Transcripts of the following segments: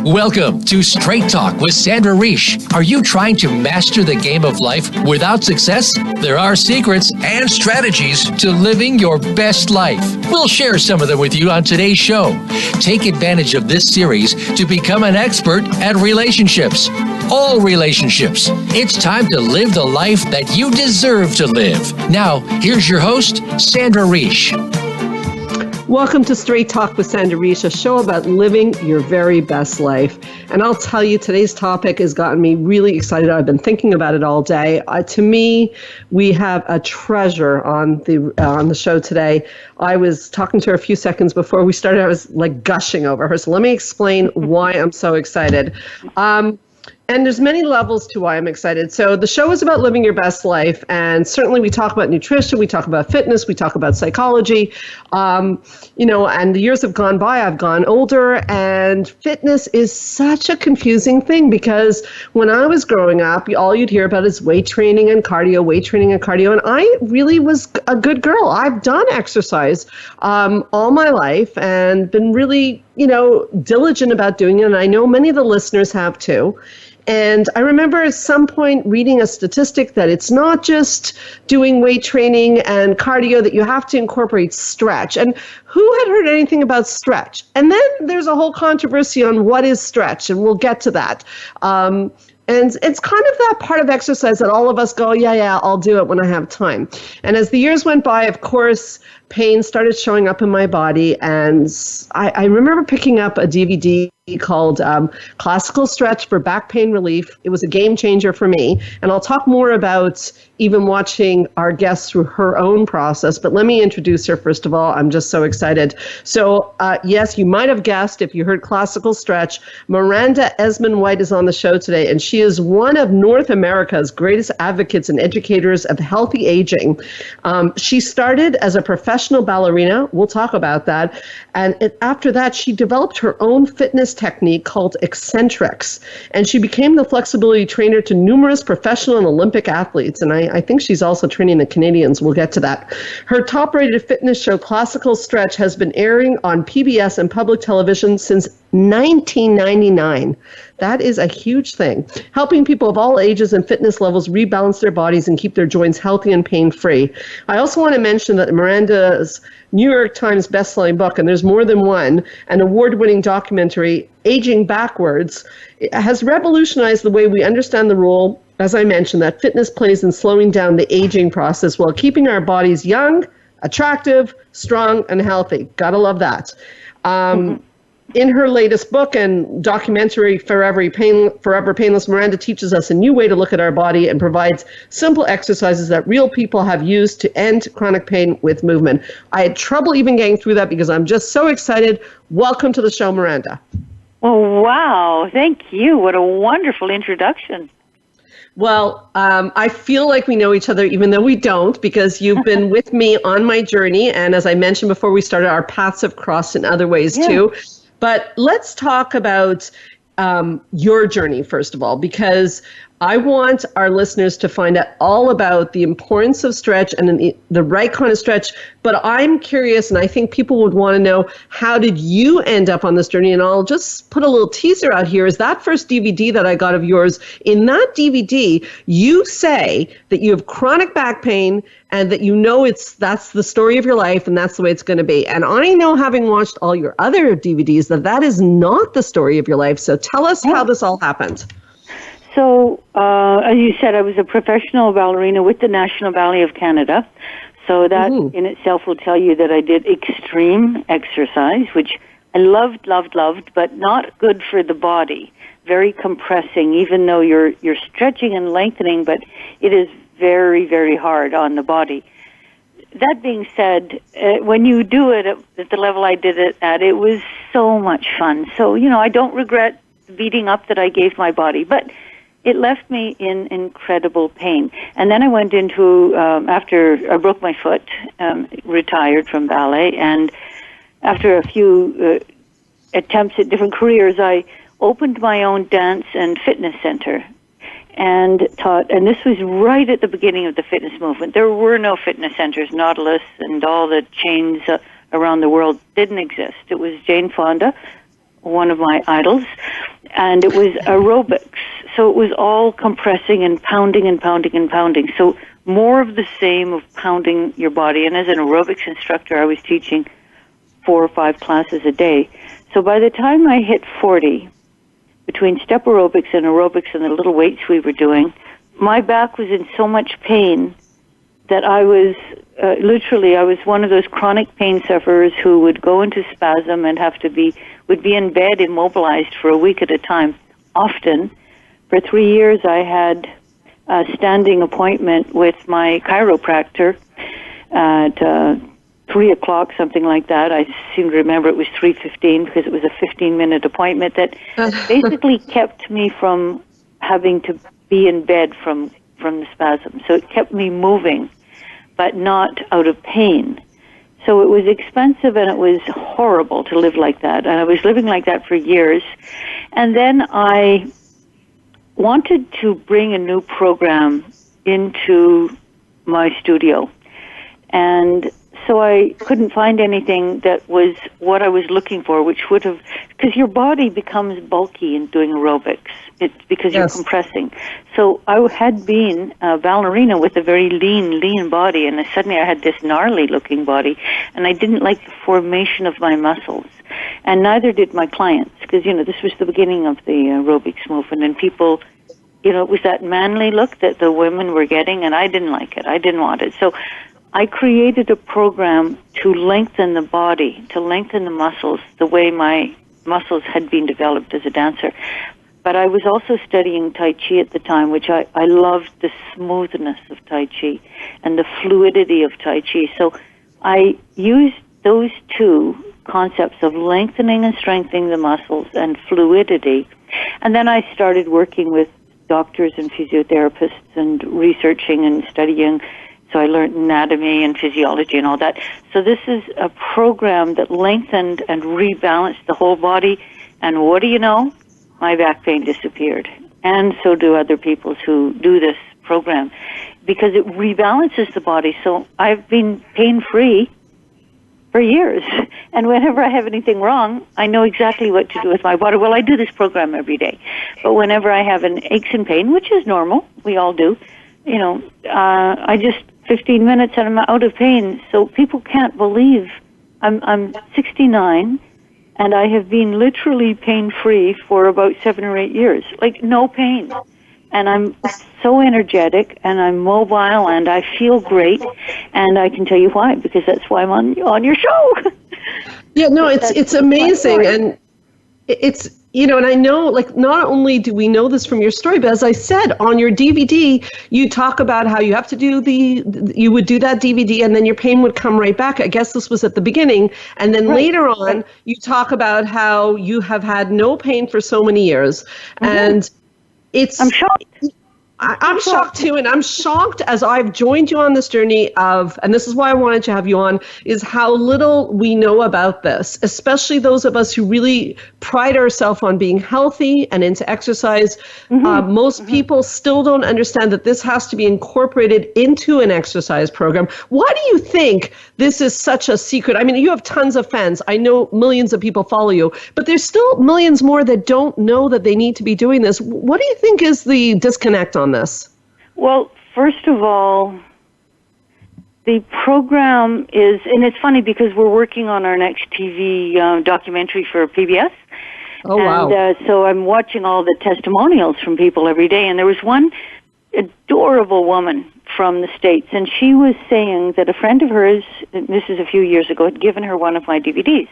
Welcome to Straight Talk with Sandra Reish. Are you trying to master the game of life without success? There are secrets and strategies to living your best life. We'll share some of them with you on today's show. Take advantage of this series to become an expert at relationships. All relationships. It's time to live the life that you deserve to live. Now, here's your host, Sandra Reish. Welcome to Straight Talk with Sandra Reish, a show about living your very best life. And I'll tell you, today's topic has gotten me really excited. I've been thinking about it all day. To me, we have a treasure on the show today. I was talking to her a few seconds before we started. I was like gushing over her. So let me explain why I'm so excited. And there's many levels to why I'm excited. So the show is about living your best life. And certainly we talk about nutrition, we talk about fitness, we talk about psychology. And the years have gone by, I've gone older, and fitness is such a confusing thing because when I was growing up, all you'd hear about is weight training and cardio. And I really was a good girl. I've done exercise all my life and been really, diligent about doing it. And I know many of the listeners have too. And I remember at some point reading a statistic that it's not just doing weight training and cardio, that you have to incorporate stretch. And who had heard anything about stretch? And then there's a whole controversy on what is stretch, and we'll get to that. And it's kind of that part of exercise that all of us go, yeah, I'll do it when I have time. And as the years went by, of course, pain started showing up in my body. And I remember picking up a DVD called Classical Stretch for Back Pain Relief. It was a game changer for me. And I'll talk more about even watching our guest through her own process. But let me introduce her first of all. I'm just so excited. So yes, you might have guessed if you heard Classical Stretch, Miranda Esmond-White is on the show today. And she is one of North America's greatest advocates and educators of healthy aging. She started as a professional ballerina. We'll talk about that. And after that, she developed her own fitness technique called eccentrics. And she became the flexibility trainer to numerous professional and Olympic athletes. And I think she's also training the Canadians. We'll get to that. Her top-rated fitness show, Classical Stretch, has been airing on PBS and public television since 1999. That is a huge thing. Helping people of all ages and fitness levels rebalance their bodies and keep their joints healthy and pain-free. I also want to mention that Miranda's New York Times bestselling book, and there's more than one, an award-winning documentary, Aging Backwards, has revolutionized the way we understand the role, as I mentioned, that fitness plays in slowing down the aging process while keeping our bodies young, attractive, strong, and healthy. Gotta love that. In her latest book and documentary, Forever Painless, Miranda teaches us a new way to look at our body and provides simple exercises that real people have used to end chronic pain with movement. I had trouble even getting through that because I'm just so excited. Welcome to the show, Miranda. Oh, wow. Thank you. What a wonderful introduction. Well, I feel like we know each other, even though we don't, because you've been with me on my journey. And as I mentioned before we started, our paths have crossed in other ways, too. But let's talk about your journey, first of all, because I want our listeners to find out all about the importance of stretch and the right kind of stretch. But I'm curious, and I think people would want to know, how did you end up on this journey? And I'll just put a little teaser out here. Is that first DVD that I got of yours, in that DVD, you say that you have chronic back pain and that that's the story of your life and that's the way it's going to be. And I know, having watched all your other DVDs, that is not the story of your life. So tell us how this all happened. So, as you said, I was a professional ballerina with the National Ballet of Canada. So that in itself will tell you that I did extreme exercise, which I loved, but not good for the body. Very compressing, even though you're stretching and lengthening, but it is very, very hard on the body. That being said, when you do it at the level I did it at, it was so much fun. So, I don't regret beating up that I gave my body, but it left me in incredible pain. And then I went into, after I broke my foot, retired from ballet, and after a few attempts at different careers, I opened my own dance and fitness center and taught, and this was right at the beginning of the fitness movement. There were no fitness centers. Nautilus and all the chains around the world didn't exist. It was Jane Fonda one of my idols, and it was aerobics. So it was all compressing and pounding and pounding and pounding. So more of the same of pounding your body. And as an aerobics instructor, I was teaching 4 or 5 classes a day. So by the time I hit 40, between step aerobics and the little weights we were doing, my back was in so much pain that I was I was one of those chronic pain sufferers who would go into spasm and would be in bed immobilized for a week at a time. Often, for 3 years, I had a standing appointment with my chiropractor at 3 o'clock, something like that. I seem to remember it was 3:15 because it was a 15-minute appointment that basically kept me from having to be in bed from the spasm. So it kept me moving, but not out of pain. So it was expensive and it was horrible to live like that. And I was living like that for years. And then I wanted to bring a new program into my studio. And so I couldn't find anything that was what I was looking for, which would have, because your body becomes bulky in doing aerobics. It's because you're compressing. So I had been a ballerina with a very lean body, and suddenly I had this gnarly-looking body, and I didn't like the formation of my muscles. And neither did my clients, because, this was the beginning of the aerobics movement, and people, it was that manly look that the women were getting, and I didn't like it. I didn't want it. So I created a program to lengthen the body, to lengthen the muscles, the way my muscles had been developed as a dancer. But I was also studying Tai Chi at the time, which I loved the smoothness of Tai Chi and the fluidity of Tai Chi. So I used those two concepts of lengthening and strengthening the muscles and fluidity. And then I started working with doctors and physiotherapists and researching and studying. So I learned anatomy and physiology and all that. So this is a program that lengthened and rebalanced the whole body. And what do you know? My back pain disappeared. And so do other people who do this program, because it rebalances the body. So I've been pain-free for years. And whenever I have anything wrong, I know exactly what to do with my body. Well, I do this program every day. But whenever I have an aches and pain, which is normal, we all do, I just 15 minutes and I'm out of pain. So people can't believe I'm 69 and I have been literally pain-free for about 7 or 8 years. Like, no pain. And I'm so energetic and I'm mobile and I feel great. And I can tell you why, because that's why I'm on your show. Yeah, no, it's amazing. And it's, and I know, not only do we know this from your story, but as I said, on your DVD, you talk about how you have to you would do that DVD and then your pain would come right back. I guess this was at the beginning. And then later on, you talk about how you have had no pain for so many years. Mm-hmm. And I'm shocked. I'm shocked too, and I'm shocked as I've joined you on this journey of, and this is why I wanted to have you on, is how little we know about this, especially those of us who really pride ourselves on being healthy and into exercise. Mm-hmm. Most people still don't understand that this has to be incorporated into an exercise program. Why do you think this is such a secret? I mean, you have tons of fans. I know millions of people follow you, but there's still millions more that don't know that they need to be doing this. What do you think is the disconnect on this? Well, first of all, the program is, and it's funny because we're working on our next TV documentary for PBS. Oh, wow. And so I'm watching all the testimonials from people every day, and there was one adorable woman from the States, and she was saying that a friend of hers, this is a few years ago, had given her one of my DVDs.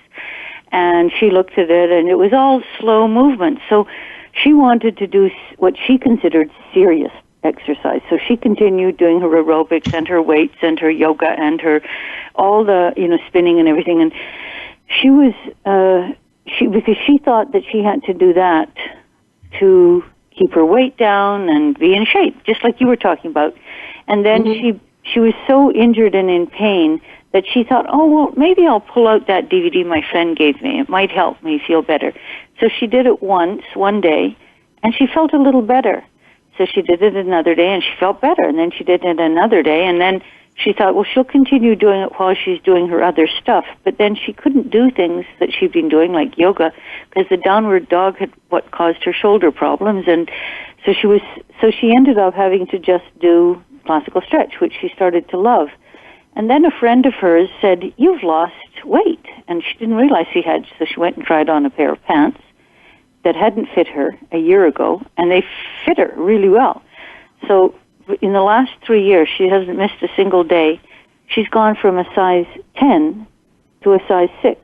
And she looked at it, and it was all slow movement. So she wanted to do what she considered serious exercise. So she continued doing her aerobics and her weights and her yoga and her all the spinning and everything. And she was because she thought that she had to do that to keep her weight down and be in shape, just like you were talking about. And then she was so injured and in pain that she thought, oh, well, maybe I'll pull out that DVD my friend gave me. It might help me feel better. So she did it one day, and she felt a little better. So she did it another day, and she felt better. And then she did it another day, and then she thought, well, she'll continue doing it while she's doing her other stuff. But then she couldn't do things that she'd been doing, like yoga, because the downward dog had what caused her shoulder problems. And so she ended up having to just do classical stretch, which she started to love. And then a friend of hers said, you've lost weight. And she didn't realize she had, so she went and tried on a pair of pants that hadn't fit her a year ago, and they fit her really well. So in the last 3 years, she hasn't missed a single day. She's gone from a size 10 to a size 6,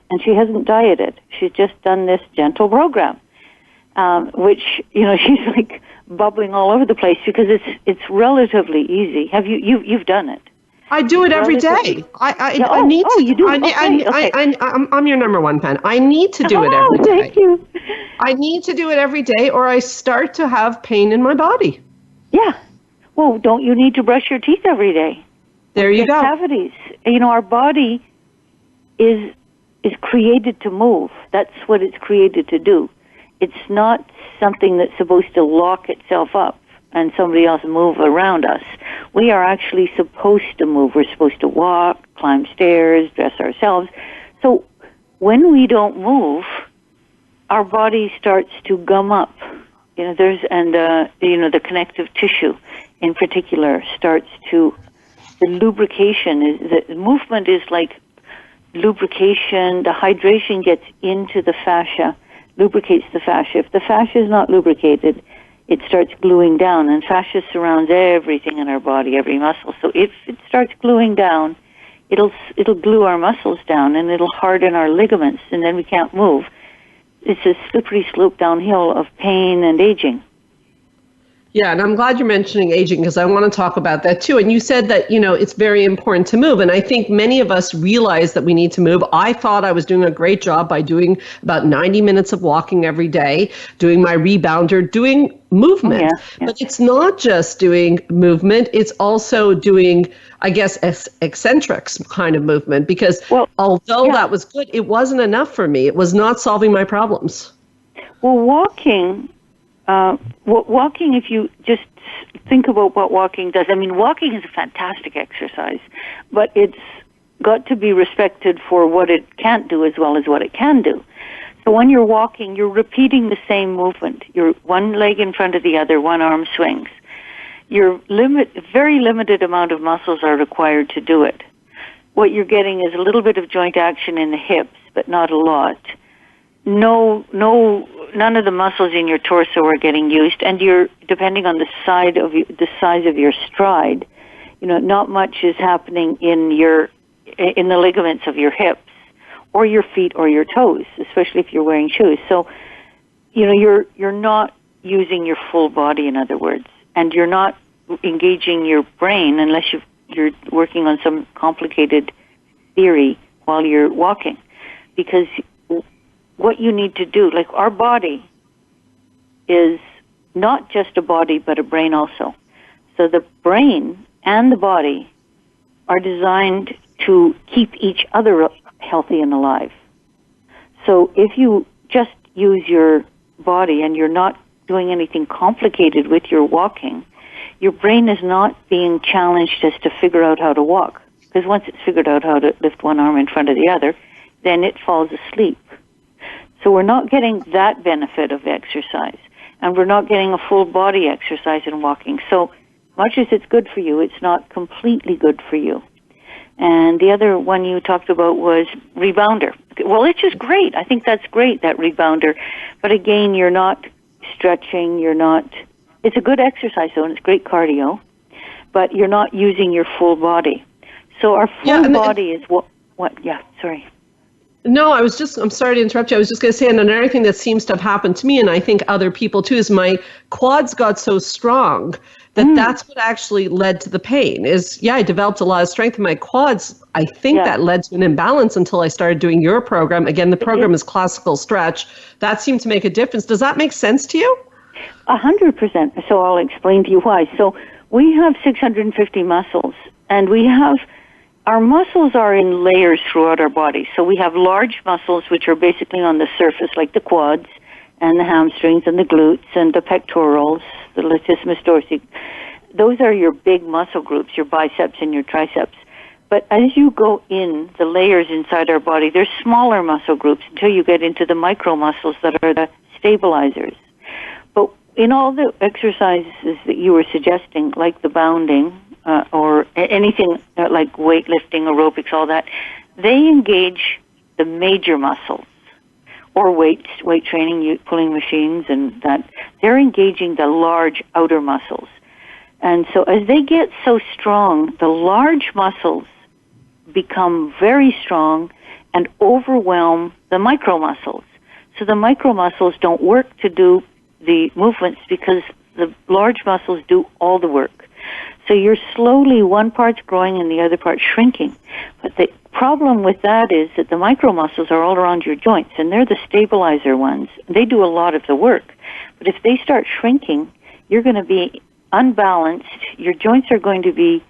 and she hasn't dieted. She's just done this gentle program, which, she's like bubbling all over the place because it's relatively easy. You've done it? I do it every day. I need to. Oh, you do? I'm your number one fan. I need to do it every day. Thank you. I need to do it every day, or I start to have pain in my body. Yeah. Well, don't you need to brush your teeth every day? There you go. Cavities. Our body is created to move. That's what it's created to do. It's not something that's supposed to lock itself up and somebody else move around us. We are actually supposed to move. We're supposed to walk, climb stairs, dress ourselves. So when we don't move, our body starts to gum up. The connective tissue in particular starts to, the lubrication the movement is like lubrication. The hydration gets into the fascia, lubricates the fascia. If the fascia is not lubricated, it starts gluing down, and fascia surrounds everything in our body, every muscle. So if it starts gluing down, it'll glue our muscles down, and it'll harden our ligaments, and then we can't move. It's a slippery slope downhill of pain and aging. Yeah, and I'm glad you're mentioning aging because I want to talk about that too. And you said that, it's very important to move. And I think many of us realize that we need to move. I thought I was doing a great job by doing about 90 minutes of walking every day, doing my rebounder, doing movement. Yeah. But it's not just doing movement. It's also doing, I guess, eccentrics kind of movement because although that was good, it wasn't enough for me. It was not solving my problems. Well, walking, if you just think about what walking does, walking is a fantastic exercise, but it's got to be respected for what it can't do as well as what it can do. So when you're walking, you're repeating the same movement. You're one leg in front of the other, one arm swings. Very limited amount of muscles are required to do it. What you're getting is a little bit of joint action in the hips, but not a lot. None of the muscles in your torso are getting used, and you're depending on the size of your stride. Not much is happening in the ligaments of your hips, or your feet, or your toes, especially if you're wearing shoes. So, you're not using your full body, in other words, and you're not engaging your brain unless you're working on some complicated theory while you're walking, because what you need to do, like our body is not just a body, but a brain also. So the brain and the body are designed to keep each other healthy and alive. So if you just use your body and you're not doing anything complicated with your walking, your brain is not being challenged as to figure out how to walk. Because once it's figured out how to lift one arm in front of the other, then it falls asleep. So we're not getting that benefit of exercise, and we're not getting a full body exercise in walking. So much as it's good for you, it's not completely good for you. And the other one you talked about was rebounder. Well, it's just great. I think that's great, that rebounder. But again, you're not stretching, it's a good exercise, though, and it's great cardio, but you're not using your full body. So our full body is what, sorry. No, I'm sorry to interrupt you. I was just going to say, and another thing that seems to have happened to me, and I think other people too, is my quads got so strong that that's what actually led to the pain. I developed a lot of strength in my quads. I think that led to an imbalance until I started doing your program. Again, the program is classical stretch. That seemed to make a difference. Does that make sense to you? 100%. So I'll explain to you why. So we have 650 muscles, and our muscles are in layers throughout our body. So we have large muscles, which are basically on the surface, like the quads and the hamstrings and the glutes and the pectorals, the latissimus dorsi. those are your big muscle groups, your biceps and your triceps. But as you go in the layers inside our body, there's smaller muscle groups until you get into the micro muscles that are the stabilizers. But in all the exercises that you were suggesting, like the bounding or anything like weightlifting, aerobics, all that, they engage the major muscles. Or weight training, pulling machines, and that they're engaging the large outer muscles. And so as they get so strong, the large muscles become very strong and overwhelm the micro muscles. So the micro muscles don't work to do the movements because the large muscles do all the work. So you're slowly, one part's growing and the other part's shrinking. But the problem with that is that the micro muscles are all around your joints, and they're the stabilizer ones. They do a lot of the work. But if they start shrinking, you're going to be unbalanced. Your joints are going to be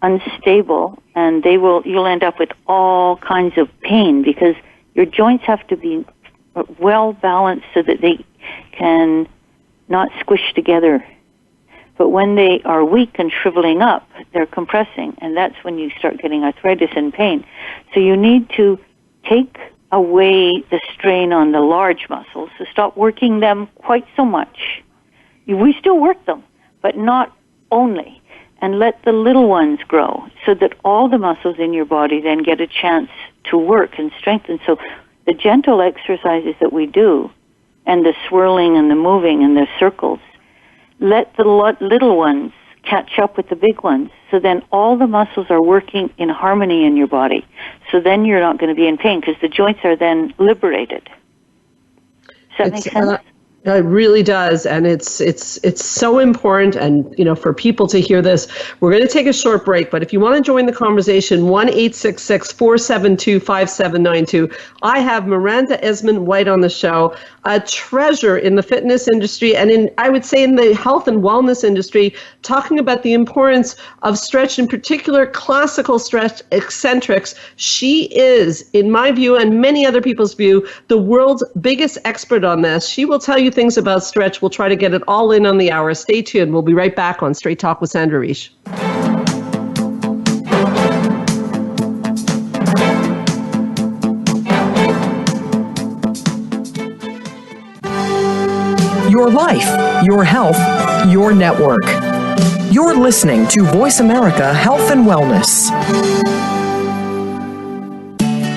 unstable, and you'll end up with all kinds of pain because your joints have to be well balanced so that they can not squish together. But when they are weak and shriveling up, they're compressing, and that's when you start getting arthritis and pain. So you need to take away the strain on the large muscles, so stop working them quite so much. We still work them, but not only, and let the little ones grow so that all the muscles in your body then get a chance to work and strengthen. So the gentle exercises that we do, and the swirling and the moving and the circles, let the little ones catch up with the big ones. So then all the muscles are working in harmony in your body. So then you're not going to be in pain because the joints are then liberated. Does that make sense? It really does, and it's so important, and for people to hear this. We're going to take a short break, but if you want to join the conversation, 1-866-472-5792. I have Miranda Esmond-White on the show, a treasure in the fitness industry and I would say in the health and wellness industry, talking about the importance of stretch, in particular classical stretch eccentrics. She is, in my view and many other people's view, the world's biggest expert on this. She will tell you things about stretch. We'll try to get it all in on the hour. Stay tuned. We'll be right back on Straight Talk with Sandra Reish. Your life, your health, your network. You're listening to Voice America Health and Wellness.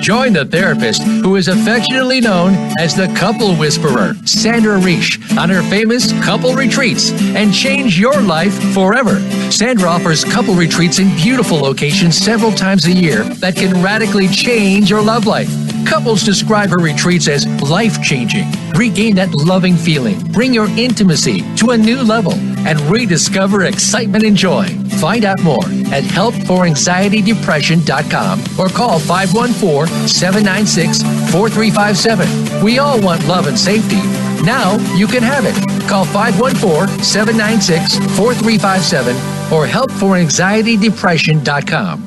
Join the therapist who is affectionately known as the Couple Whisperer, Sandra Reish, on her famous couple retreats, and change your life forever. Sandra offers couple retreats in beautiful locations several times a year that can radically change your love life. Couples describe her retreats as life-changing. Regain that loving feeling, bring your intimacy to a new level, and rediscover excitement and joy. Find out more at helpforanxietydepression.com or call 514-796-4357. We all want love and safety. Now you can have it. Call 514-796-4357 or helpforanxietydepression.com.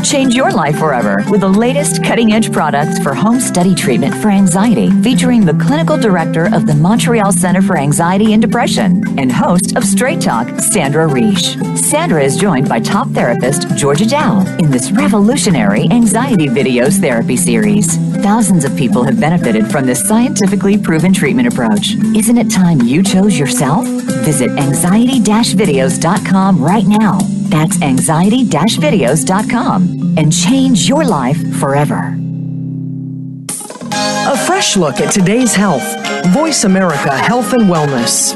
Change your life forever with the latest cutting-edge products for home study treatment for anxiety, featuring the clinical director of the Montreal Center for Anxiety and Depression and host of Straight Talk, Sandra Reish. Sandra is joined by top therapist Georgia Dow in this revolutionary anxiety videos therapy series. Thousands of people have benefited from this scientifically proven treatment approach. Isn't it time you chose yourself? Visit anxiety-videos.com right now. That's anxiety-videos.com and change your life forever. A fresh look at today's health. Voice America Health and Wellness.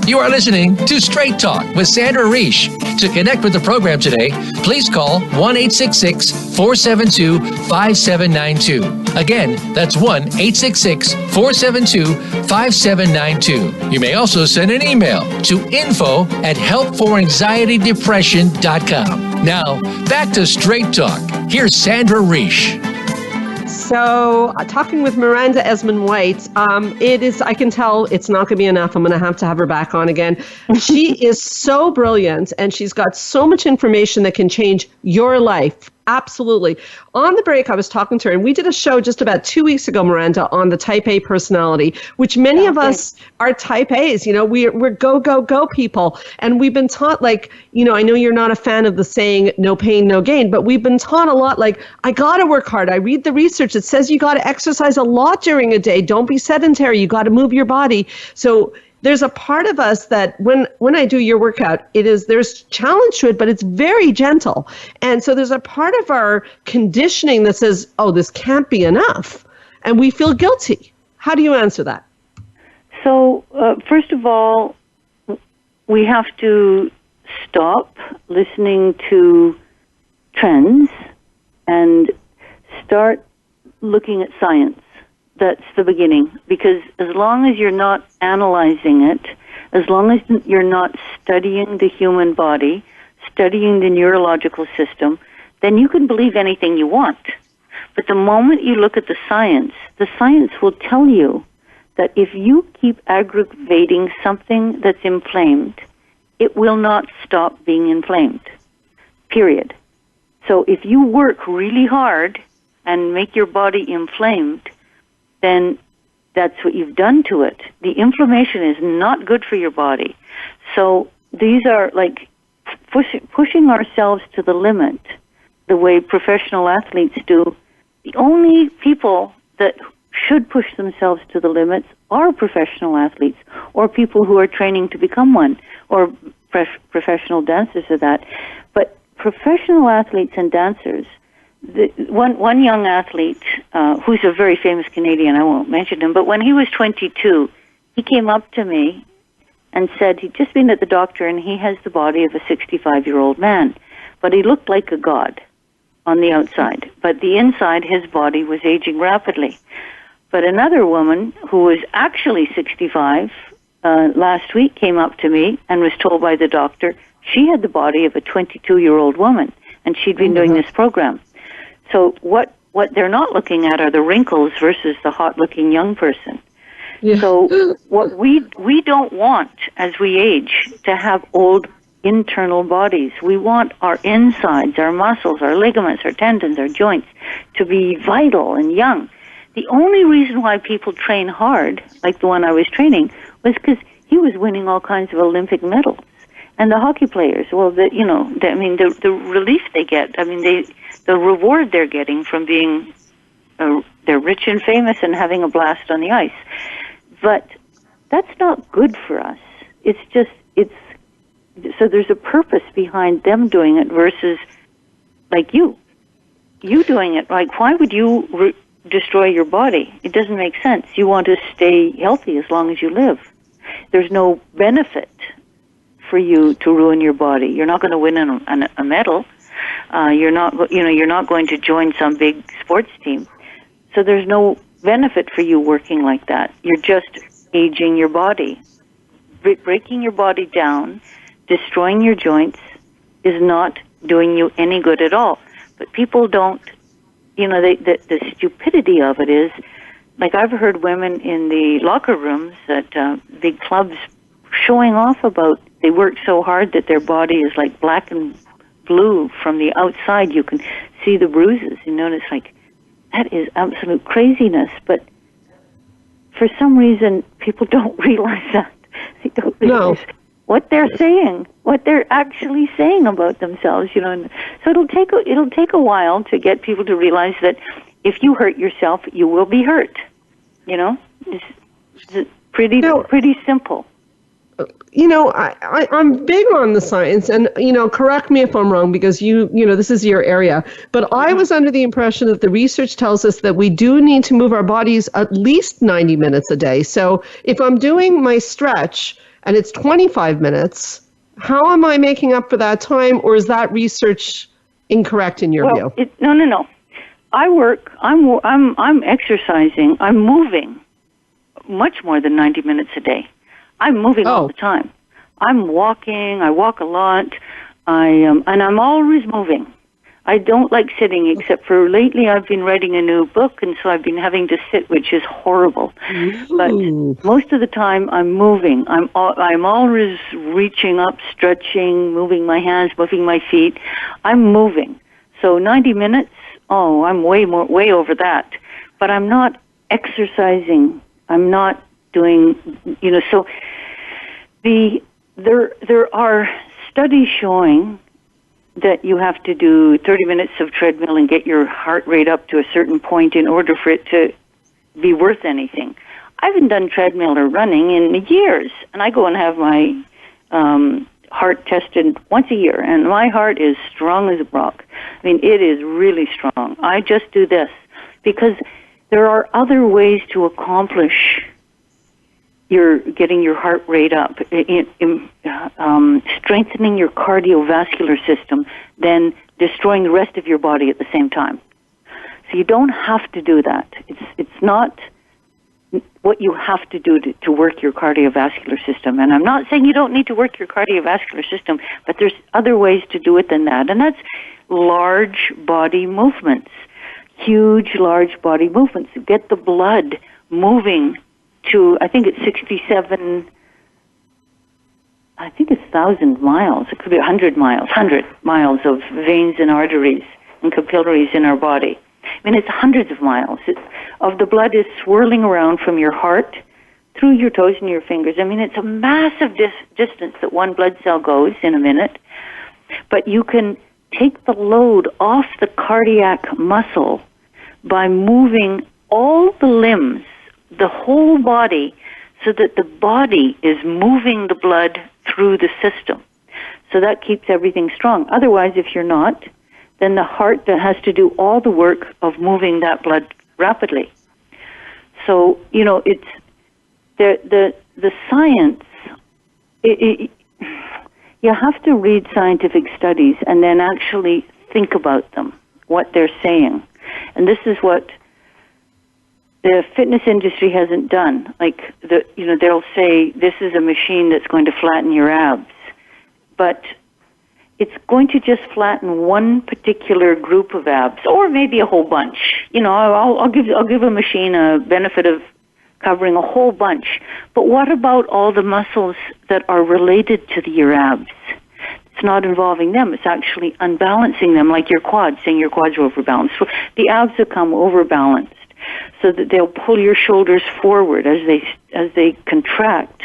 You are listening to Straight Talk with Sandra Reish. To connect with the program today, please call 1-866-472-5792. Again, that's 1-866-472-5792. You may also send an email to info@helpforanxietydepression.com. Now, back to Straight Talk. Here's Sandra Reish. So, talking with Miranda Esmond-White, I can tell it's not going to be enough. I'm going to have her back on again. She is so brilliant, and she's got so much information that can change your life Absolutely. On the break, I was talking to her, and we did a show just about 2 weeks ago, Miranda, on the type A personality, which many of us are type A's. You know, we're go, go, go people. And we've been taught, like, you know, I know you're not a fan of the saying, no pain, no gain, but we've been taught a lot, like, I got to work hard. I read the research. It says you got to exercise a lot during a day. Don't be sedentary. You got to move your body. So there's a part of us that when I do your workout, there's challenge to it, but it's very gentle. And so there's a part of our conditioning that says, oh, this can't be enough. And we feel guilty. How do you answer that? So, first of all, we have to stop listening to trends and start looking at science. That's the beginning, because as long as you're not analyzing it, as long as you're not studying the human body, studying the neurological system, then you can believe anything you want. But the moment you look at the science will tell you that if you keep aggravating something that's inflamed, it will not stop being inflamed, period. So if you work really hard and make your body inflamed, then that's what you've done to it. The inflammation is not good for your body. So these are like pushing ourselves to the limit, the way professional athletes do. The only people that should push themselves to the limits are professional athletes or people who are training to become one, or professional dancers or that. But professional athletes and dancers, one young athlete, who's a very famous Canadian, I won't mention him, but when he was 22, he came up to me and said he'd just been at the doctor and he has the body of a 65-year-old man, but he looked like a god on the outside. But the inside, his body was aging rapidly. But another woman who was actually 65 last week came up to me and was told by the doctor she had the body of a 22-year-old woman, and she'd been doing this program. So what they're not looking at are the wrinkles versus the hot-looking young person. Yeah. So what we don't want as we age to have old internal bodies. We want our insides, our muscles, our ligaments, our tendons, our joints to be vital and young. The only reason why people train hard, like the one I was training, was because he was winning all kinds of Olympic medals. And the hockey players, well, the relief they get, the reward they're getting from being, they're rich and famous and having a blast on the ice. But that's not good for us. So there's a purpose behind them doing it versus, like you doing it. Like, why would you destroy your body? It doesn't make sense. You want to stay healthy as long as you live. There's no benefit for you to ruin your body. You're not going to win a medal. You're not going to join some big sports team. So there's no benefit for you working like that. You're just aging your body. Breaking your body down, destroying your joints is not doing you any good at all. But people don't, the stupidity of it is, like I've heard women in the locker rooms at big clubs showing off about they work so hard that their body is like black and blue from the outside. You can see the bruises. It's like, that is absolute craziness. But for some reason, people don't realize that. They don't realize what they're saying, what they're actually saying about themselves. And so it'll take a while to get people to realize that if you hurt yourself, you will be hurt. It's pretty simple. I'm big on the science, and, correct me if I'm wrong, because this is your area. But I was under the impression that the research tells us that we do need to move our bodies at least 90 minutes a day. So if I'm doing my stretch and it's 25 minutes, how am I making up for that time? Or is that research incorrect in your view? No. I work, I'm exercising, I'm moving much more than 90 minutes a day. I'm moving all the time. I'm walking. I walk a lot. And I'm always moving. I don't like sitting, except for lately I've been writing a new book, and so I've been having to sit, which is horrible. Ooh. But most of the time I'm moving. I'm always reaching up, stretching, moving my hands, moving my feet. I'm moving. So 90 minutes, I'm way over that. But I'm not exercising. I'm not doing, so there are studies showing that you have to do 30 minutes of treadmill and get your heart rate up to a certain point in order for it to be worth anything. I haven't done treadmill or running in years, and I go and have my heart tested once a year, and my heart is strong as a rock. I mean, it is really strong. I just do this because there are other ways to accomplish getting your heart rate up, strengthening your cardiovascular system, than destroying the rest of your body at the same time. So you don't have to do that. It's not what you have to do to work your cardiovascular system. And I'm not saying you don't need to work your cardiovascular system, but there's other ways to do it than that. And that's large body movements, huge large body movements. Get the blood moving to, I think it's 1,000 miles. It could be 100 miles of veins and arteries and capillaries in our body. I mean, it's hundreds of miles of the blood is swirling around from your heart through your toes and your fingers. I mean, it's a massive distance that one blood cell goes in a minute. But you can take the load off the cardiac muscle by moving all the limbs, the whole body, so that the body is moving the blood through the system. So that keeps everything strong. Otherwise, if you're not, then the heart that has to do all the work of moving that blood rapidly. So, it's the science. You have to read scientific studies and then actually think about them, what they're saying. And this is what the fitness industry hasn't done. Like, they'll say, this is a machine that's going to flatten your abs. But it's going to just flatten one particular group of abs, or maybe a whole bunch. I'll give a machine a benefit of covering a whole bunch. But what about all the muscles that are related to your abs? It's not involving them. It's actually unbalancing them, like your quads, saying your quads are overbalanced. So the abs become overbalanced, so that they'll pull your shoulders forward as they contract,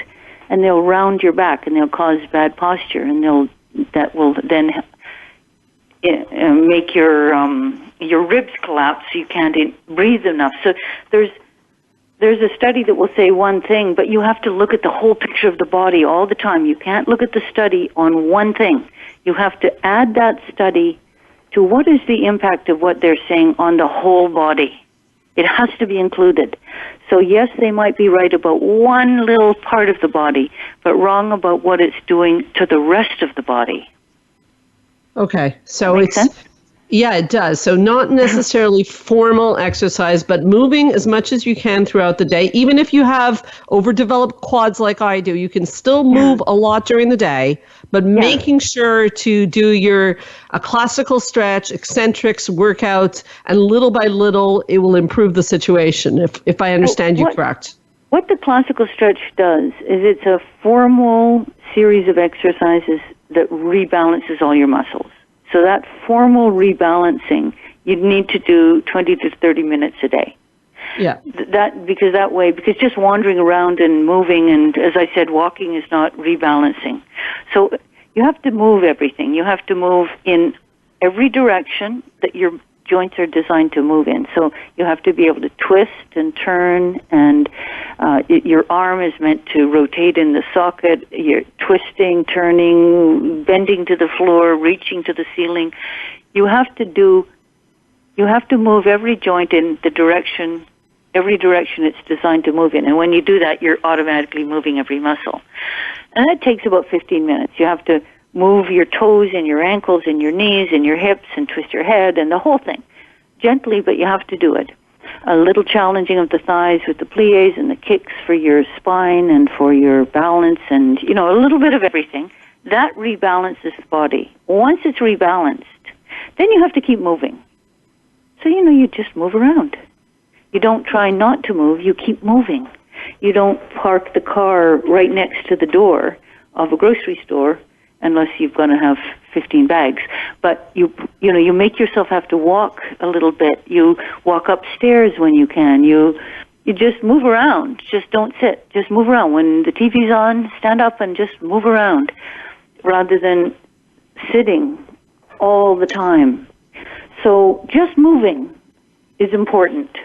and they'll round your back, and they'll cause bad posture, and that will then make your ribs collapse, so you can't breathe enough. So there's a study that will say one thing, but you have to look at the whole picture of the body all the time. You can't look at the study on one thing. You have to add that study to what is the impact of what they're saying on the whole body. It has to be included. So yes, they might be right about one little part of the body, but wrong about what it's doing to the rest of the body. Okay, so Make sense? Yeah, it does. So not necessarily formal exercise, but moving as much as you can throughout the day. Even if you have overdeveloped quads like I do, you can still move a lot during the day, but making sure to do a classical stretch, eccentrics, workouts, and little by little, it will improve the situation, if I understand you correct. What the classical stretch does is it's a formal series of exercises that rebalances all your muscles. So that formal rebalancing, you'd need to do 20 to 30 minutes a day. Yeah. Because just wandering around and moving, and as I said, walking is not rebalancing. So you have to move everything. You have to move in every direction that your joints are designed to move in. So you have to be able to twist and turn, and your arm is meant to rotate in the socket. You're twisting, turning, bending to the floor, reaching to the ceiling. You have to move every joint in every direction it's designed to move in. And when you do that, you're automatically moving every muscle. And that takes about 15 minutes. You have to move your toes and your ankles and your knees and your hips and twist your head and the whole thing. Gently, but you have to do it. A little challenging of the thighs with the plies and the kicks for your spine and for your balance, and, a little bit of everything. That rebalances the body. Once it's rebalanced, then you have to keep moving. So, you just move around. You don't try not to move, you keep moving. You don't park the car right next to the door of a grocery store unless you're going to have 15 bags. But you make yourself have to walk a little bit. You walk upstairs when you can. You just move around. Just don't sit. Just move around. When the TV's on, stand up and just move around rather than sitting all the time. So just moving is important.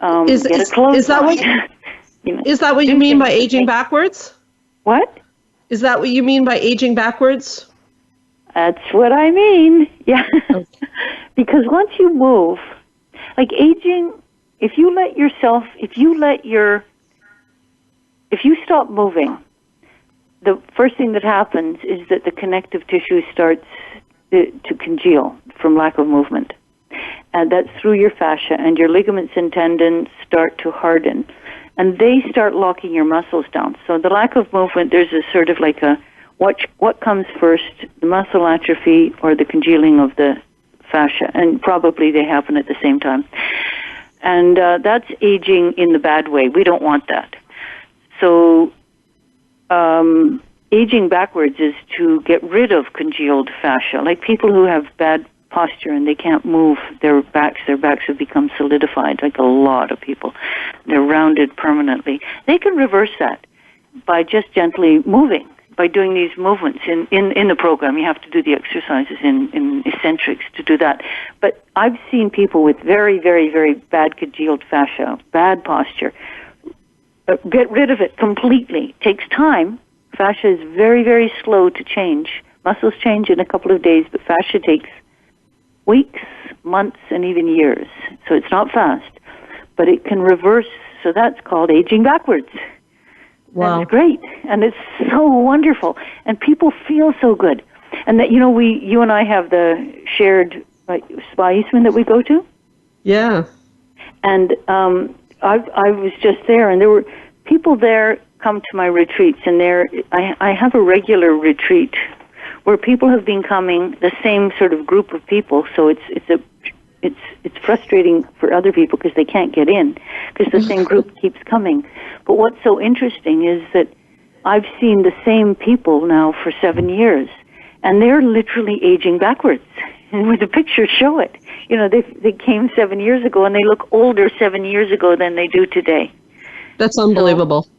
Is that what you mean by aging backwards? What? Is that what you mean by aging backwards? That's what I mean. Yeah. Okay. Because once you move, like aging, if you stop moving, the first thing that happens is that the connective tissue starts to congeal from lack of movement. And that's through your fascia, and your ligaments and tendons start to harden. And they start locking your muscles down. So the lack of movement, there's a sort of like a, what comes first, the muscle atrophy or the congealing of the fascia? And probably they happen at the same time. And that's aging in the bad way. We don't want that. So aging backwards is to get rid of congealed fascia. Like people who have bad posture and they can't move their backs have become solidified, like a lot of people. They're rounded permanently. They can reverse that by just gently moving, by doing these movements. In the program, you have to do the exercises in eccentrics to do that. But I've seen people with very, very, very bad congealed fascia, bad posture, get rid of it completely. It takes time. Fascia is very, very slow to change. Muscles change in a couple of days, but fascia takes weeks, months, and even years. So it's not fast, but it can reverse. So that's called aging backwards. Wow. That's great, and it's so wonderful, and people feel so good. And that, you and I have the shared Spa Eastman that we go to. Yeah. And I was just there, and there were people there come to my retreats, and I have a regular retreat where people have been coming, the same sort of group of people. So it's frustrating for other people because they can't get in because the same group keeps coming. But what's so interesting is that I've seen the same people now for 7 years, and they're literally aging backwards. And with the pictures show it. They came 7 years ago, and they look older 7 years ago than they do today. That's unbelievable. So,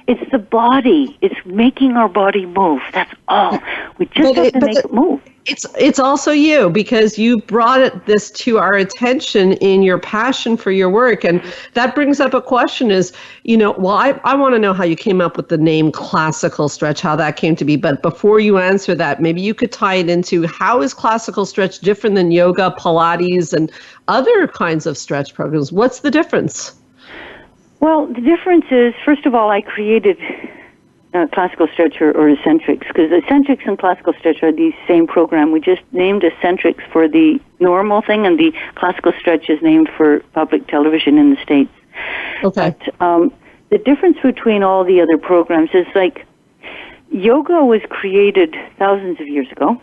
it's the body. It's making our body move. That's all. We just have to make it move. It's also you, because you brought this to our attention in your passion for your work. And that brings up a question is, I want to know how you came up with the name classical stretch, how that came to be. But before you answer that, maybe you could tie it into how is classical stretch different than yoga, Pilates, and other kinds of stretch programs? What's the difference? Well, the difference is, first of all, I created classical stretch or eccentrics, because eccentrics and classical stretch are the same program. We just named eccentrics for the normal thing, and the classical stretch is named for public television in the States. Okay. But, the difference between all the other programs is like yoga was created thousands of years ago,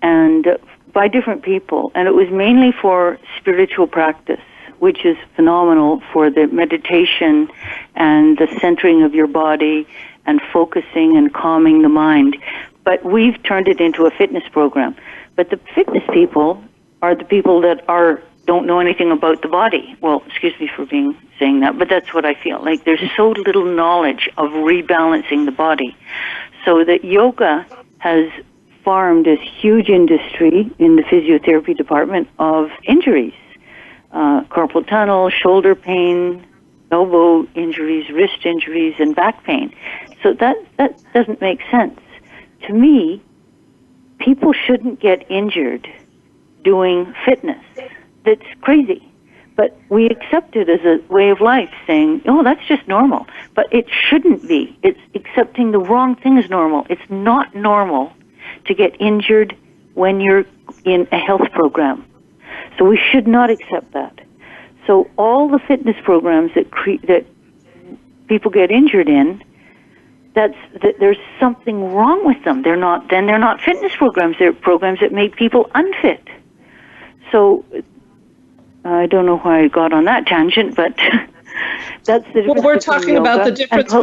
and by different people, and it was mainly for spiritual practice, which is phenomenal for the meditation and the centering of your body and focusing and calming the mind. But we've turned it into a fitness program. But the fitness people are the people that don't know anything about the body. Well, excuse me for saying that, but that's what I feel. Like there's so little knowledge of rebalancing the body. So that yoga has farmed this huge industry in the physiotherapy department of injuries. Carpal tunnel, shoulder pain, elbow injuries, wrist injuries, and back pain. So that doesn't make sense. To me, people shouldn't get injured doing fitness. That's crazy. But we accept it as a way of life, saying, oh, that's just normal. But it shouldn't be. It's accepting the wrong thing as normal. It's not normal to get injured when you're in a health program. So we should not accept that. So all the fitness programs that people get injured in, that there's something wrong with them. They're not fitness programs. They're programs that make people unfit. So I don't know why I got on that tangent, but that's the difference. Well, we're talking about the difference.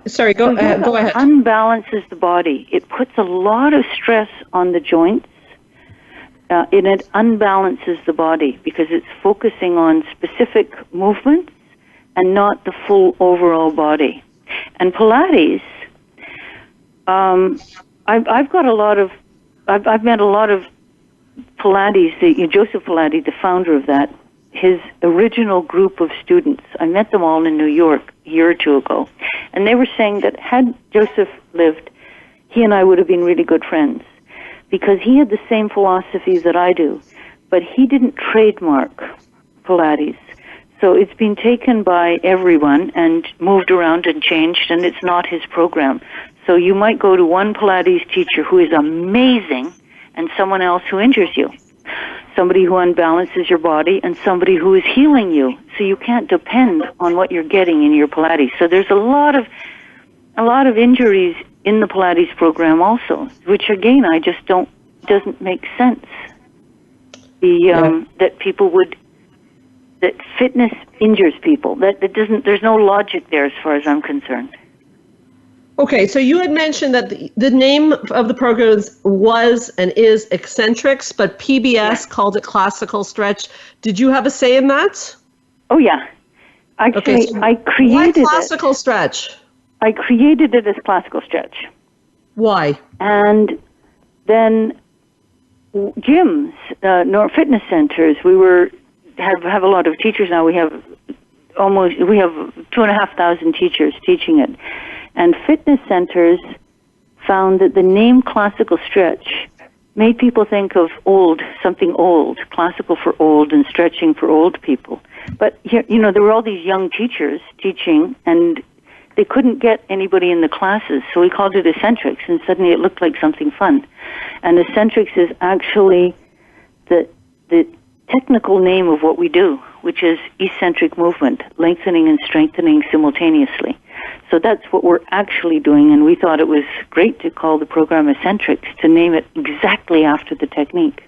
Sorry, go ahead. Unbalances the body. It puts a lot of stress on the joints it unbalances the body because it's focusing on specific movements and not the full overall body. And Pilates, I've met a lot of Pilates, Joseph Pilates, the founder of that, his original group of students. I met them all in New York a year or two ago. And they were saying that had Joseph lived, he and I would have been really good friends because he had the same philosophies that I do, but he didn't trademark Pilates. So it's been taken by everyone and moved around and changed, and it's not his program. So you might go to one Pilates teacher who is amazing and someone else who injures you. Somebody who unbalances your body and somebody who is healing you. So you can't depend on what you're getting in your Pilates. So there's a lot of injuries in the Pilates program also, which again doesn't make sense. That people would, that fitness injures people. There's no logic there as far as I'm concerned. Okay, so you had mentioned that the name of the program was and is Eccentrics, but PBS called it Classical Stretch. Did you have a say in that? Oh, yeah. Actually, so I created it. Why Classical Stretch? I created it as Classical Stretch. Why? And then gyms, fitness centers, have a lot of teachers now. We have 2,500 teachers teaching it. And fitness centers found that the name Classical Stretch made people think of something old, classical for old and stretching for old people. But, there were all these young teachers teaching, and they couldn't get anybody in the classes, so we called it Eccentrics, and suddenly it looked like something fun. And Eccentrics is actually the technical name of what we do, which is eccentric movement, lengthening and strengthening simultaneously. So that's what we're actually doing, and we thought it was great to call the program Eccentrics, to name it exactly after the technique.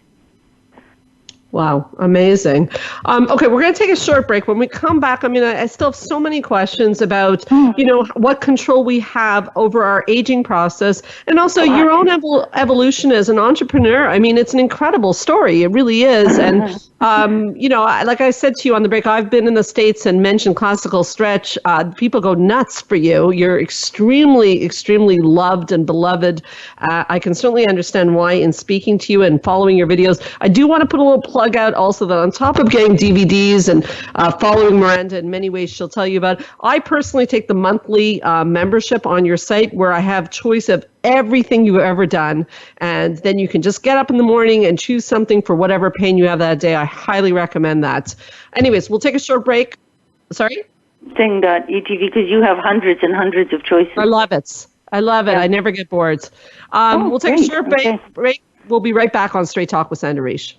Wow, amazing. Okay, we're going to take a short break. When we come back, I still have so many questions about, what control we have over our aging process, and also your own evolution as an entrepreneur. It's an incredible story. It really is. And, like I said to you on the break, I've been in the States and mentioned Classical Stretch. People go nuts for you. You're extremely, extremely loved and beloved. I can certainly understand why in speaking to you and following your videos. I do want to put a little plug out also that on top of getting DVDs and following Miranda in many ways she'll tell you about, I personally take the monthly membership on your site where I have choice of everything you've ever done, and then you can just get up in the morning and choose something for whatever pain you have that day. I highly recommend that. Anyways, we'll take a short break. Sorry? Sing.etv, because you have hundreds and hundreds of choices. I love it. Yeah. I never get bored. We'll take a short break. We'll be right back on Straight Talk with Sandra Reish.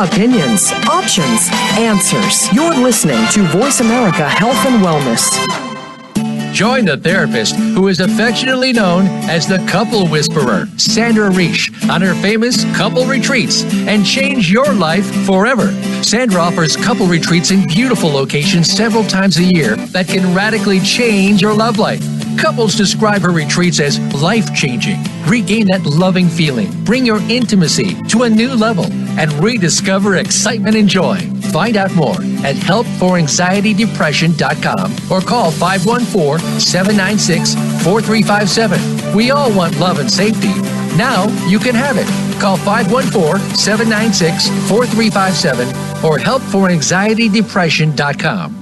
Opinions, options, answers. You're listening to Voice America Health and Wellness. Join the therapist who is affectionately known as the Couple Whisperer, Sandra Reish, on her famous couple retreats, and change your life forever. Sandra offers couple retreats in beautiful locations several times a year that can radically change your love life. Couples describe her retreats as life-changing. Regain that loving feeling, bring your intimacy to a new level, and rediscover excitement and joy. Find out more at helpforanxietydepression.com or call 514-796-4357. We all want love and safety. Now you can have it. Call 514-796-4357 or helpforanxietydepression.com.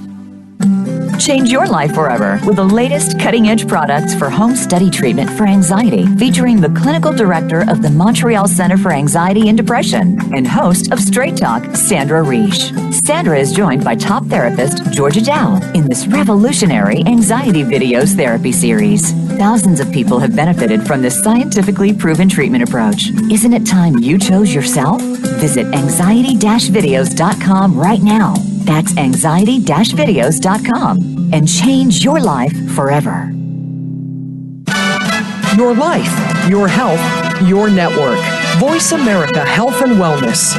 Change your life forever with the latest cutting-edge products for home study treatment for anxiety, featuring the clinical director of the Montreal Center for Anxiety and Depression and host of Straight Talk, Sandra Reish. Sandra is joined by top therapist Georgia Dow in this revolutionary anxiety videos therapy series. Thousands of people have benefited from this scientifically proven treatment approach. Isn't it time you chose yourself? Visit anxiety-videos.com right now. That's anxiety-videos.com and change your life forever. Your life, your health, your network. Voice America Health and Wellness.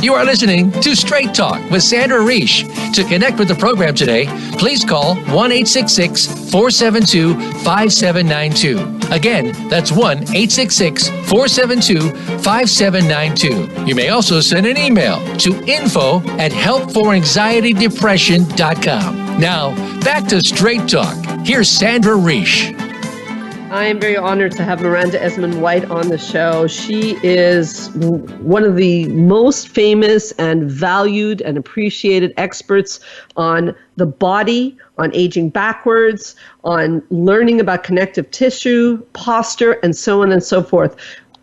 You are listening to Straight Talk with Sandra Reish. To connect with the program today, please call 1-866-472-5792. Again, that's 1-866-472-5792. You may also send an email to info@helpforanxietydepression.com. Now, back to Straight Talk. Here's Sandra Reish. I am very honored to have Miranda Esmond-White on the show. She is one of the most famous and valued and appreciated experts on the body, on aging backwards, on learning about connective tissue, posture, and so on and so forth.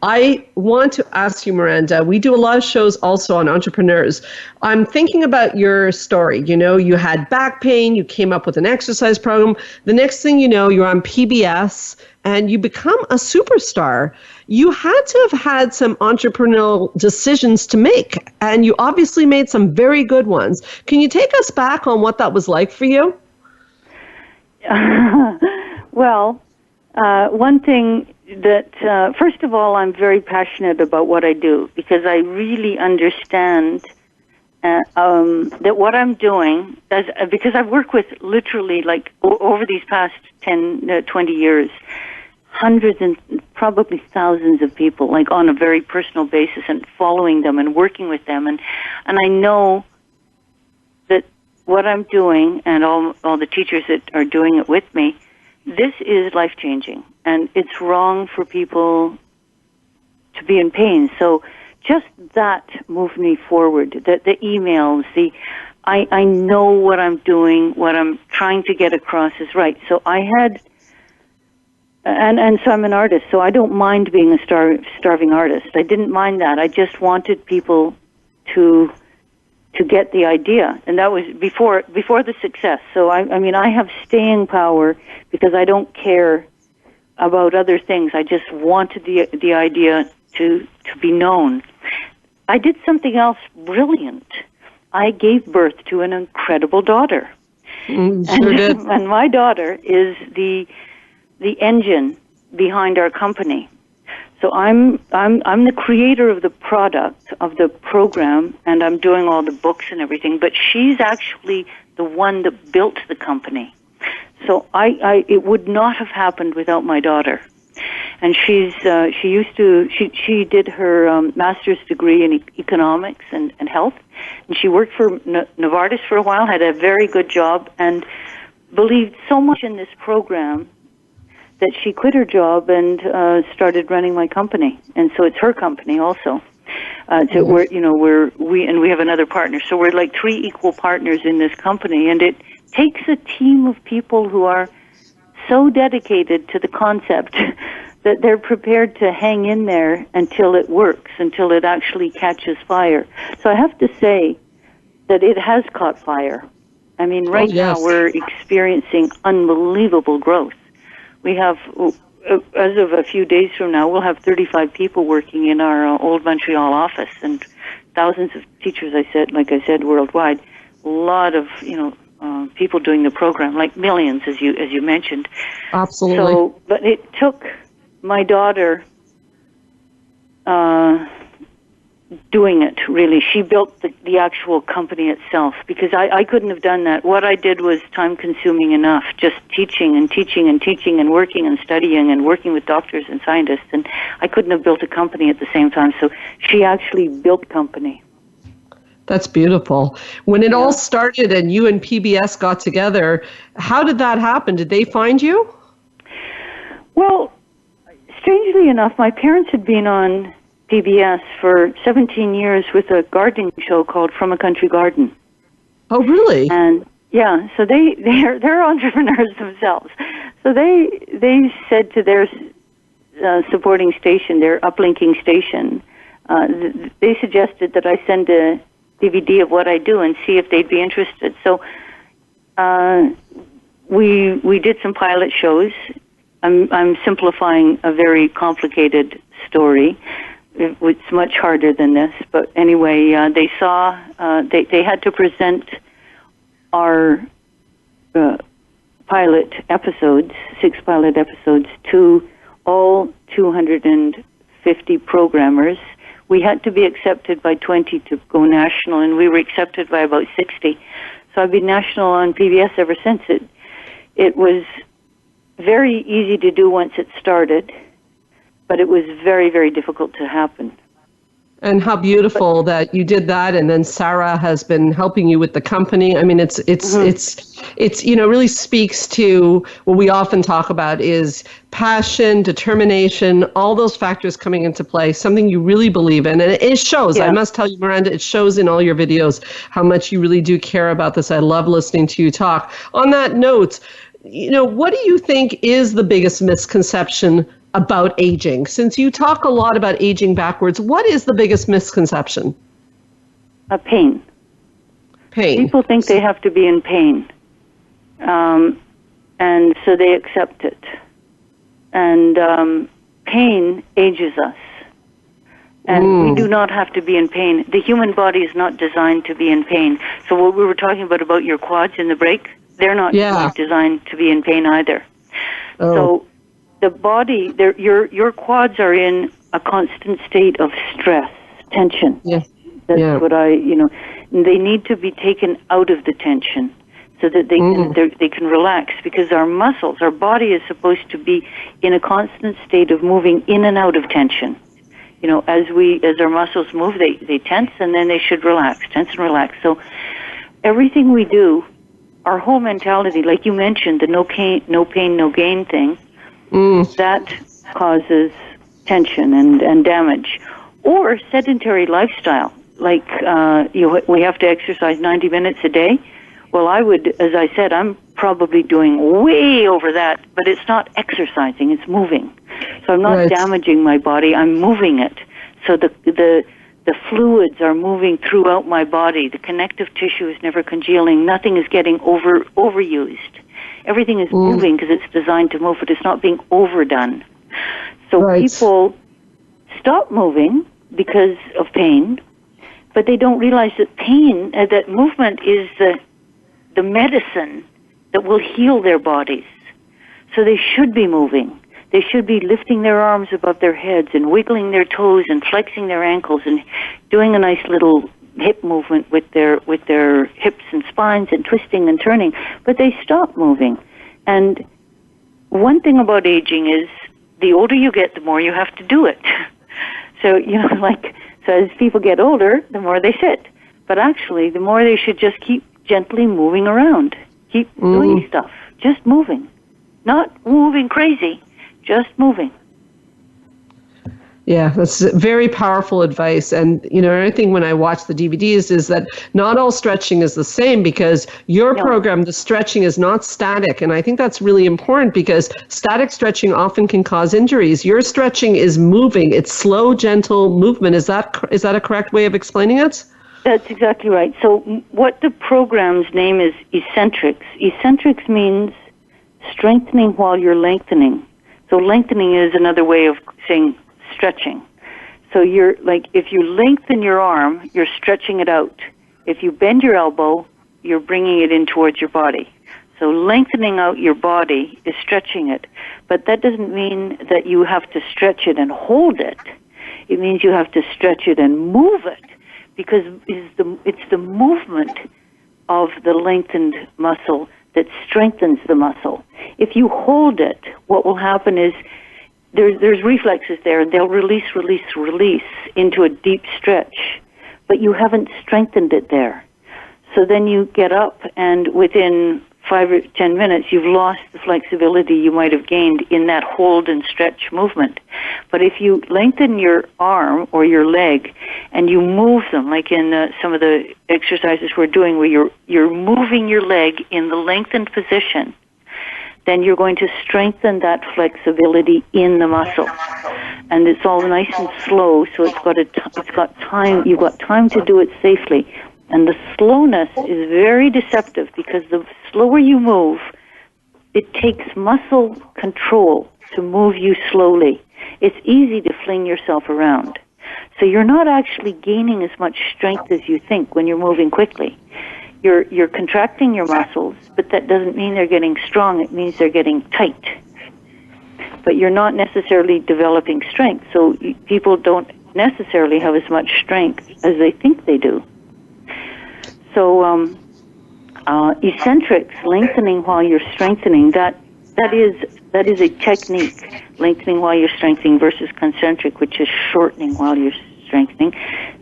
I want to ask you, Miranda, we do a lot of shows also on entrepreneurs. I'm thinking about your story. You know, you had back pain, you came up with an exercise program. The next thing you know, you're on PBS and you become a superstar. You had to have had some entrepreneurial decisions to make, and you obviously made some very good ones. Can you take us back on what that was like for you? Well, one thing that, first of all, I'm very passionate about what I do because I really understand that what I'm doing, because I've worked with literally, like, over these past 10, 20 years, hundreds and probably thousands of people, like, on a very personal basis, and following them and working with them. And I know that what I'm doing, and all the teachers that are doing it with me, this is life-changing. And it's wrong for people to be in pain. So just that moved me forward. The emails, I know what I'm doing, what I'm trying to get across is right. So I had, and so I'm an artist, so I don't mind being a starving artist. I didn't mind that. I just wanted people to get the idea, and that was before the success. So I mean, I have staying power because I don't care about other things. I just wanted the idea to be known. I did something else brilliant. I gave birth to an incredible daughter. Sure did. And my daughter is the engine behind our company. So I'm the creator of the product, of the program, and I'm doing all the books and everything, but she's actually the one that built the company. So it would not have happened without my daughter. And she did her master's degree in economics and health, and she worked for Novartis for a while, had a very good job, and believed so much in this program that she quit her job and started running my company. And so it's her company also. We have another partner, so we're like 3 equal partners in this company, and it takes a team of people who are so dedicated to the concept that they're prepared to hang in there until it works, until it actually catches fire. So I have to say that it has caught fire. I mean, now we're experiencing unbelievable growth. We have, as of a few days from now, we'll have 35 people working in our old Montreal office, and thousands of teachers, like I said, worldwide. A lot of, people doing the program, like millions, as you mentioned. Absolutely. So, but it took my daughter doing it, really. She built the actual company itself, because I couldn't have done that. What I did was time-consuming enough, just teaching and teaching and teaching and working and studying and working with doctors and scientists, and I couldn't have built a company at the same time. So she actually built company. That's beautiful. When it all started and you and PBS got together, how did that happen? Did they find you? Well, strangely enough, my parents had been on PBS for 17 years with a gardening show called From a Country Garden. Oh, really? And yeah, so they're entrepreneurs themselves. So they said to their supporting station, their uplinking station, they suggested that I send a DVD of what I do and see if they'd be interested. So we did some pilot shows. I'm simplifying a very complicated story. It's much harder than this, but anyway, they saw they had to present our pilot episodes, 6 pilot episodes, to all 250 programmers we had to be accepted by 20 to go national, and we were accepted by about 60. So I've been national on PBS ever since. It was very easy to do once it started, but it was very, very difficult to happen. And how beautiful that you did that, and then Sarah has been helping you with the company. I mean, it's really speaks to what we often talk about is passion, determination, all those factors coming into play. Something you really believe in, and it shows. Yeah. I must tell you, Miranda, it shows in all your videos how much you really do care about this. I love listening to you talk. On that note, what do you think is the biggest misconception about aging? Since you talk a lot about aging backwards, what is the biggest misconception? Pain. Pain. People think they have to be in pain, and so they accept it. And pain ages us. And we do not have to be in pain. The human body is not designed to be in pain. So what we were talking about your quads in the break, they're not designed to be in pain either. Oh. So the body, your quads are in a constant state of stress, tension. Yeah. That's what they need to be taken out of the tension so that they can relax, because our muscles, our body is supposed to be in a constant state of moving in and out of tension. As our muscles move, they tense and then they should relax, tense and relax. So everything we do, our whole mentality, like you mentioned, the no pain, no gain thing, that causes tension and damage. Or sedentary lifestyle, like we have to exercise 90 minutes a day. Well, as I said, I'm probably doing way over that, but it's not exercising, it's moving. So I'm not damaging my body, I'm moving it. So the fluids are moving throughout my body. The connective tissue is never congealing. Nothing is getting overused. Everything is moving because it's designed to move, but it's not being overdone. So people stop moving because of pain, but they don't realize that pain, that movement is the medicine that will heal their bodies. So they should be moving. They should be lifting their arms above their heads and wiggling their toes and flexing their ankles and doing a nice little hip movement with their hips and spines and twisting and turning. But they stop moving. And one thing about aging is the older you get, the more you have to do it. So, so as people get older, the more they sit. But actually, the more they should just keep gently moving around. Keep doing stuff. Just moving. Not moving crazy. Just moving. Yeah, that's very powerful advice. And, everything when I watch the DVDs is that not all stretching is the same, because your program, the stretching is not static. And I think that's really important, because static stretching often can cause injuries. Your stretching is moving. It's slow, gentle movement. Is that a correct way of explaining it? That's exactly right. So what the program's name is eccentrics. Eccentrics means strengthening while you're lengthening. So lengthening is another way of saying stretching. So you're if you lengthen your arm, you're stretching it out. If you bend your elbow, you're bringing it in towards your body. So lengthening out your body is stretching it. But that doesn't mean that you have to stretch it and hold it. It means you have to stretch it and move it, because it's the movement of the lengthened muscle that strengthens the muscle. If you hold it, what will happen is there's reflexes there, and they'll release into a deep stretch, but you haven't strengthened it there. So then you get up, and within 5 or 10 minutes, you've lost the flexibility you might have gained in that hold and stretch movement. But if you lengthen your arm or your leg and you move them, like in some of the exercises we're doing where you're moving your leg in the lengthened position, then you're going to strengthen that flexibility in the muscle. And it's all nice and slow, so it's got time. You've got time to do it safely. And the slowness is very deceptive, because the slower you move, it takes muscle control to move you slowly. It's easy to fling yourself around. So you're not actually gaining as much strength as you think when you're moving quickly. You're contracting your muscles, but that doesn't mean they're getting strong. It means they're getting tight. But you're not necessarily developing strength. So people don't necessarily have as much strength as they think they do. So eccentrics, lengthening while you're strengthening, that is a technique, lengthening while you're strengthening, versus concentric, which is shortening while you're strengthening.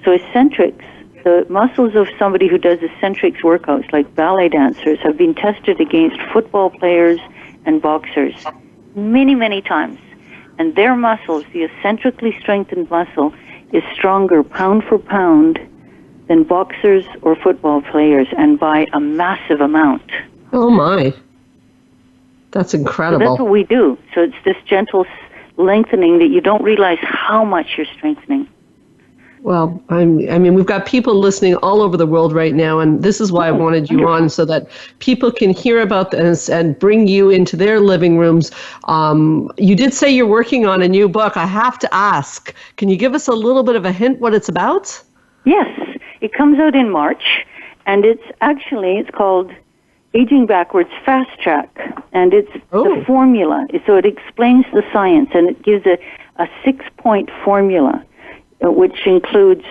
So eccentrics, the muscles of somebody who does eccentrics workouts, like ballet dancers, have been tested against football players and boxers many, many times. And their muscles, the eccentrically strengthened muscle, is stronger pound for pound than boxers or football players, and by a massive amount. Oh, my. That's incredible. So that's what we do. So it's this gentle lengthening that you don't realize how much you're strengthening. Well, I mean, we've got people listening all over the world right now, and this is why I wanted you on, so that people can hear about this and bring you into their living rooms. You did say you're working on a new book. I have to ask, can you give us a little bit of a hint what it's about? Yes, it comes out in March, and it's called Aging Backwards Fast Track, and it's the formula. So it explains the science, and it gives a 6-point formula, which includes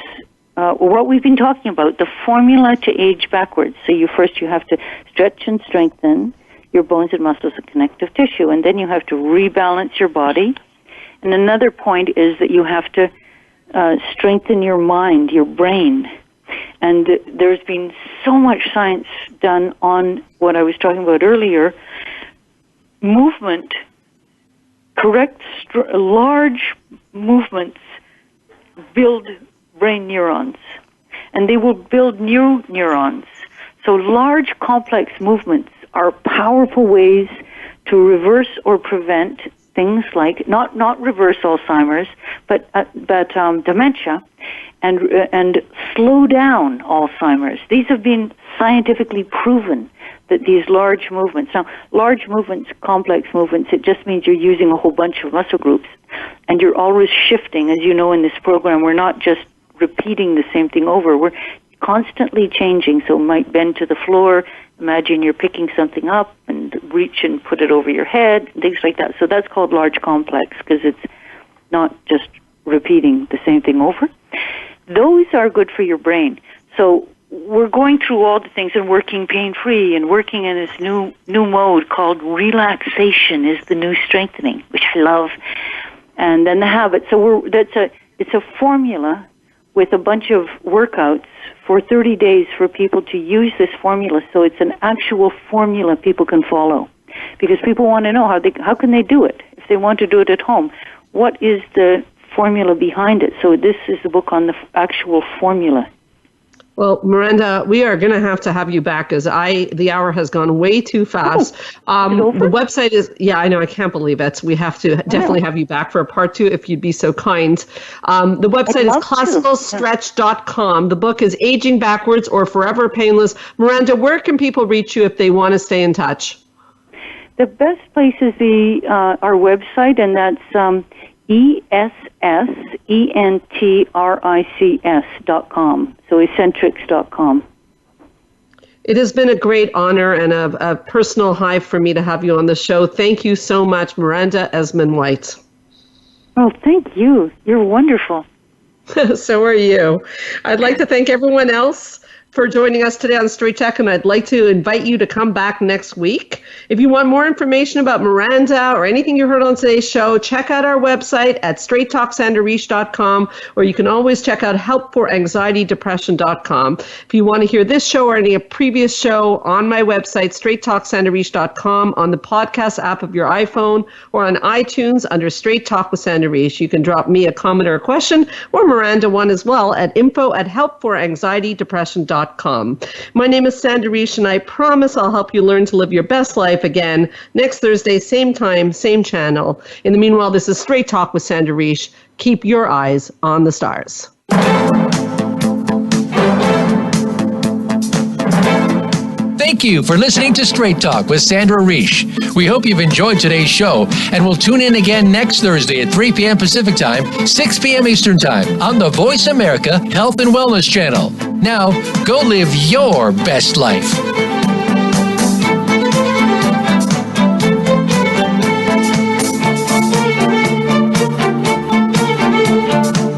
what we've been talking about, the formula to age backwards. So you have to stretch and strengthen your bones and muscles and connective tissue, and then you have to rebalance your body. And another point is that you have to strengthen your mind, your brain. And there's been so much science done on what I was talking about earlier. Movement, correct, large movements build brain neurons, and they will build new neurons. So large, complex movements are powerful ways to reverse or prevent things like, not reverse Alzheimer's, but dementia, and slow down Alzheimer's. These have been scientifically proven, that these large movements. Now, large movements, complex movements, it just means you're using a whole bunch of muscle groups, and you're always shifting. As you know, in this program, we're not just repeating the same thing over. We're constantly changing. So might bend to the floor. Imagine you're picking something up and reach and put it over your head, things like that. So that's called large complex, because it's not just repeating the same thing over. Those are good for your brain. So we're going through all the things and working pain-free and working in this new mode called relaxation is the new strengthening, which I love. And then the habit. So it's a formula with a bunch of workouts for 30 days for people to use this formula. So it's an actual formula people can follow, because people want to know how can they do it if they want to do it at home. What is the formula behind it? So this is the book on the actual formula. Well, Miranda, we are going to have you back, as the hour has gone way too fast. The website is, I know, I can't believe it. We have to definitely have you back for a part 2 if you'd be so kind. The website is classicalstretch.com. The book is Aging Backwards or Forever Painless. Miranda, where can people reach you if they want to stay in touch? The best place is our website, and that's ESSENTRICS.com, so eccentrics.com. It has been a great honor and a personal high for me to have you on the show. Thank you so much, Miranda Esmond-White. Oh, thank you. You're wonderful. So are you. I'd like to thank everyone else for joining us today on Straight Talk, and I'd like to invite you to come back next week. If you want more information about Miranda or anything you heard on today's show, check out our website at straighttalksandrareach.com, or you can always check out helpforanxietydepression.com. If you want to hear this show or any previous show, on my website, straighttalksandrareach.com, on the podcast app of your iPhone, or on iTunes under Straight Talk with Sandra Reach. You can drop me a comment or a question, or Miranda one as well, at info@helpforanxietydepression.com. My name is Sandra Reach, and I promise I'll help you learn to live your best life again next Thursday, same time, same channel. In the meanwhile, this is Straight Talk with Sandra Reach. Keep your eyes on the stars. Thank you for listening to Straight Talk with Sandra Reach. We hope you've enjoyed today's show, and we'll tune in again next Thursday at 3 p.m. Pacific Time, 6 p.m. Eastern Time on the Voice America Health and Wellness Channel. Now, go live your best life.